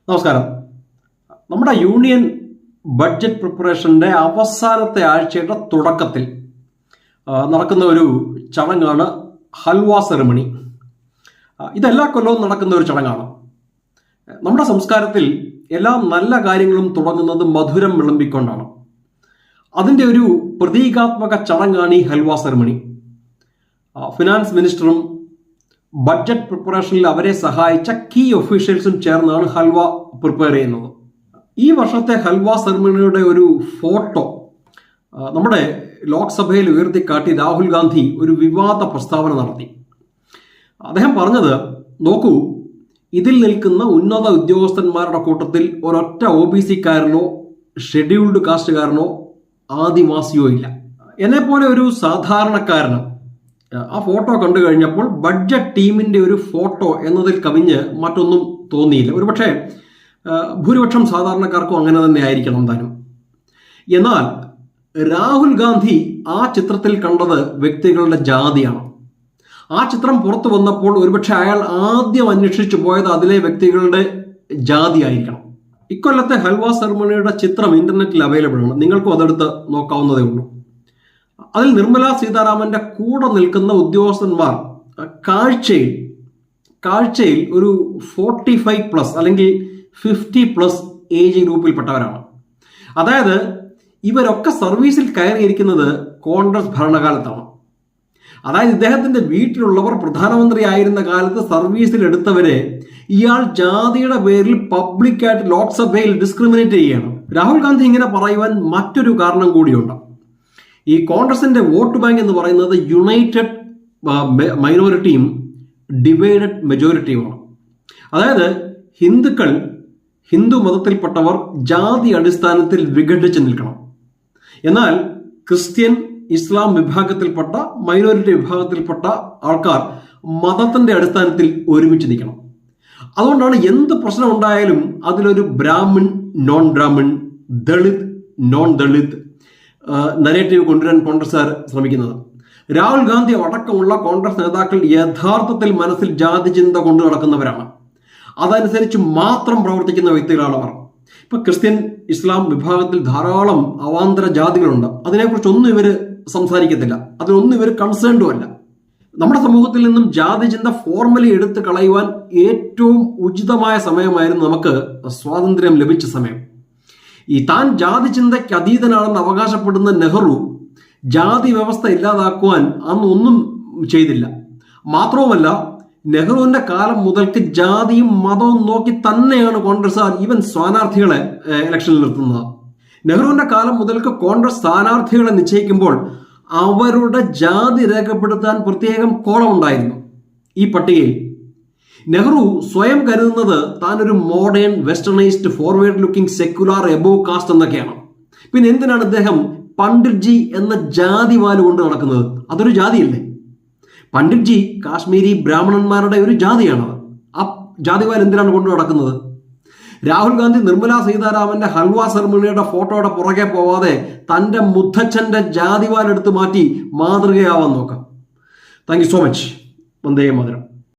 നമസ്കാരം. നമ്മുടെ union budget പ്രിപ്പറേഷൻ്റെ അവസാനത്തെ ആഴ്ചയുടെ തുടക്കത്തിൽ നടക്കുന്ന ഒരു ചടങ്ങാണ് ഹൽവ സെറിമണി. ഇതെല്ലാ കൊല്ലവും നടക്കുന്ന ഒരു ചടങ്ങാണ്. നമ്മുടെ സംസ്കാരത്തിൽ എല്ലാ നല്ല കാര്യങ്ങളും തുടങ്ങുന്നത് മധുരം വിളമ്പിക്കൊണ്ടാണ്. അതിൻ്റെ ഒരു പ്രതീകാത്മക ചടങ്ങാണ് ഈ ഹൽവ സെറിമണി. ഫിനാൻസ് മിനിസ്റ്ററും ബഡ്ജറ്റ് പ്രിപ്പറേഷനിൽ അവരെ സഹായിച്ച കീ ഒഫീഷ്യൽസും ചേർന്നാണ് ഹൽവ പ്രിപ്പയർ ചെയ്യുന്നത്. ഈ വർഷത്തെ ഹൽവ സെറിമണിയുടെ ഒരു ഫോട്ടോ നമ്മുടെ ലോക്സഭയിൽ ഉയർത്തിക്കാട്ടി രാഹുൽ ഗാന്ധി ഒരു വിവാദ പ്രസ്താവന നടത്തി. അദ്ദേഹം പറഞ്ഞത്, നോക്കൂ, ഇതിൽ നിൽക്കുന്ന ഉന്നത ഉദ്യോഗസ്ഥന്മാരുടെ കൂട്ടത്തിൽ ഒരൊറ്റ OBC-കാരനോ ഷെഡ്യൂൾഡ് കാസ്റ്റുകാരനോ ആദിവാസിയോ ഇല്ല. എന്നെപ്പോലെ ഒരു സാധാരണക്കാരന് ആ ഫോട്ടോ കണ്ടു കഴിഞ്ഞപ്പോൾ ബഡ്ജറ്റ് ടീമിന്റെ ഒരു ഫോട്ടോ എന്നതിൽ കവിഞ്ഞ് മറ്റൊന്നും തോന്നിയില്ല. ഒരുപക്ഷെ ഭൂരിപക്ഷം സാധാരണക്കാർക്കും അങ്ങനെ തന്നെ ആയിരിക്കണം താനും. എന്നാൽ രാഹുൽ ഗാന്ധി ആ ചിത്രത്തിൽ കണ്ടത് വ്യക്തികളുടെ ജാതിയാണ്. ആ ചിത്രം പുറത്തു വന്നപ്പോൾ ഒരുപക്ഷെ അയാൾ ആദ്യം അന്വേഷിച്ചു പോയത് അതിലെ വ്യക്തികളുടെ ജാതി ആയിരിക്കണം. ഇക്കൊല്ലത്തെ ഹൽവ സെറിമണിയുടെ ചിത്രം ഇന്റർനെറ്റിൽ അവൈലബിൾ ആണ്. നിങ്ങൾക്കും അതെടുത്ത് നോക്കാവുന്നതേ ഉള്ളൂ. അതിൽ നിർമ്മല സീതാരാമന്റെ കൂടെ നിൽക്കുന്ന ഉദ്യോഗസ്ഥന്മാർ കാഴ്ചയിൽ ഒരു 45+ അല്ലെങ്കിൽ 50+ ഏജ് ഗ്രൂപ്പിൽപ്പെട്ടവരാണ്. അതായത് ഇവരൊക്കെ സർവീസിൽ കയറിയിരിക്കുന്നത് കോൺഗ്രസ് ഭരണകാലത്താണ്. അതായത് ഇദ്ദേഹത്തിന്റെ വീട്ടിലുള്ളവർ പ്രധാനമന്ത്രി ആയിരുന്ന കാലത്ത് സർവീസിൽ എടുത്തവരെ ഇയാൾ ജാതിയുടെ പേരിൽ പബ്ലിക്കായിട്ട് ലോക്സഭയിൽ ഡിസ്ക്രിമിനേറ്റ് ചെയ്യുകയാണ്. രാഹുൽ ഗാന്ധി ഇങ്ങനെ പറയുവാൻ മറ്റൊരു കാരണം കൂടിയുണ്ട്. ഈ കോൺഗ്രസിന്റെ വോട്ട് ബാങ്ക് എന്ന് പറയുന്നത് യുണൈറ്റഡ് മൈനോറിറ്റിയും ഡിവൈഡഡ് മെജോറിറ്റിയുമാണ്. അതായത് ഹിന്ദു മതത്തിൽപ്പെട്ടവർ ജാതി അടിസ്ഥാനത്തിൽ വിഘടിച്ച് നിൽക്കണം. എന്നാൽ ക്രിസ്ത്യൻ, ഇസ്ലാം വിഭാഗത്തിൽപ്പെട്ട മൈനോറിറ്റി വിഭാഗത്തിൽപ്പെട്ട ആൾക്കാർ മതത്തിന്റെ അടിസ്ഥാനത്തിൽ ഒരുമിച്ച് നിൽക്കണം. അതുകൊണ്ടാണ് എന്ത് പ്രശ്നം ഉണ്ടായാലും അതിലൊരു Brahmin, non Brahmin, Dalit, non Dalit narrative കൊണ്ടുവരാൻ കോൺഗ്രസ്സുകാർ ശ്രമിക്കുന്നത്. രാഹുൽ ഗാന്ധി അടക്കമുള്ള കോൺഗ്രസ് നേതാക്കൾ യഥാർത്ഥത്തിൽ മനസ്സിൽ ജാതി ചിന്ത കൊണ്ടു നടക്കുന്നവരാണ്. അതനുസരിച്ച് മാത്രം പ്രവർത്തിക്കുന്ന വ്യക്തികളാണ് അവർ. ഇപ്പൊ ക്രിസ്ത്യൻ, ഇസ്ലാം വിഭാഗത്തിൽ ധാരാളം അവാന്തര ജാതികളുണ്ട്. അതിനെക്കുറിച്ചൊന്നും ഇവർ സംസാരിക്കത്തില്ല, അതിനൊന്നും ഇവർ കൺസേൺഡും അല്ല. നമ്മുടെ സമൂഹത്തിൽ നിന്നും ജാതി ചിന്ത ഫോർമലി എടുത്ത് കളയുവാൻ ഏറ്റവും ഉചിതമായ സമയമായിരുന്നു നമുക്ക് സ്വാതന്ത്ര്യം ലഭിച്ച സമയം. ഈ താൻ ജാതി ചിന്തയ്ക്ക് അതീതനാണെന്ന് അവകാശപ്പെടുന്ന നെഹ്റു ജാതി വ്യവസ്ഥ ഇല്ലാതാക്കുവാൻ അന്ന് ഒന്നും ചെയ്തില്ല. മാത്രവുമല്ല, നെഹ്റുവിന്റെ കാലം മുതൽക്ക് ജാതിയും മതവും നോക്കി തന്നെയാണ് കോൺഗ്രസ്സുകാർ ഈവൻ സ്ഥാനാർത്ഥികളെ ഇലക്ഷനിൽ നിർത്തുന്നത്. നെഹ്റുവിന്റെ കാലം മുതൽക്ക് കോൺഗ്രസ് സ്ഥാനാർത്ഥികളെ നിശ്ചയിക്കുമ്പോൾ അവരുടെ ജാതി രേഖപ്പെടുത്താൻ പ്രത്യേകം കോളം ഉണ്ടായിരുന്നു. ഈ പട്ടികയിൽ നെഹ്റു സ്വയം കരുതുന്നത് താനൊരു modern, westernised, forward looking, secular, above caste എന്നൊക്കെയാണ്. പിന്നെ എന്തിനാണ് അദ്ദേഹം പണ്ഡിറ്റ്ജി എന്ന ജാതി വാല് കൊണ്ട് നടക്കുന്നത്? അതൊരു ജാതിയല്ലേ? പണ്ഡിറ്റ്ജി കാശ്മീരി ബ്രാഹ്മണന്മാരുടെ ഒരു ജാതിയാണത്. ആ ജാതി വാൽ എന്തിനാണ് കൊണ്ട് നടക്കുന്നത്? രാഹുൽ ഗാന്ധി നിർമ്മല സീതാരാമന്റെ ഹൽവ സെറിമണിയുടെ ഫോട്ടോയുടെ പുറകെ പോവാതെ തന്റെ മുത്തച്ഛന്റെ ജാതി വാൽ എടുത്ത് മാറ്റി മാതൃകയാവാൻ നോക്കാം. Thank you so much. Vande Mataram.